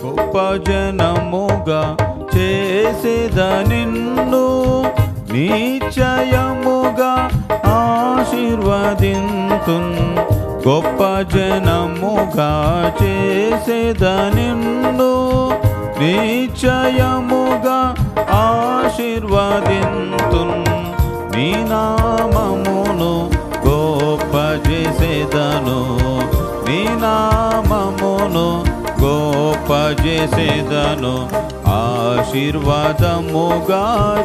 గొప్ప జనముగా చేసేద నిన్ను నిశ్చయముగా ఆశీర్వదింతున్. గొప్ప జనముగా చేసేద నిన్ను నిశ్చయముగా ఆశీర్వదింతున్. నీ నామమును గొప్ప చేసేదను, నీ నామమును గొప్ప చేసేదను, ఆశీర్వాదముగా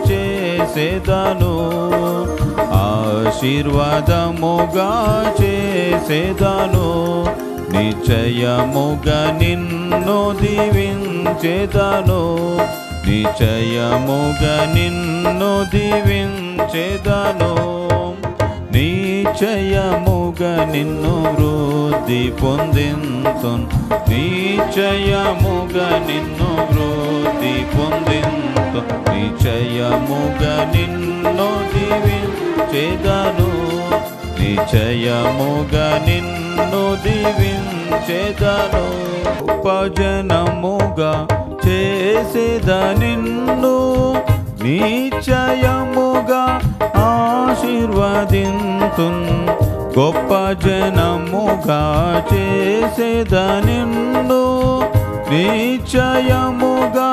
చేసేదను, ఆశీర్వాదముగా చేసేదను. నిశ్చయముగా నిన్ను దీవించేదను, నిశ్చయముగా నిన్ను దీవించేదను. నిశ్చయముగా నిన్ను వృద్ధి పొందింతున్, నిశ్చయముగా నిన్ను వృద్ధి పొందింతున్. నిశ్చయముగా నిన్ను దీవించేదను, నిశ్చయముగా నిన్ను దీవించేదను. గొప్ప జనముగా చేసేద నిన్ను నిశ్చయముగా ఆశీర్వదింతున్. గొప్ప జనముగా చేసేద నిన్ను నిశ్చయముగా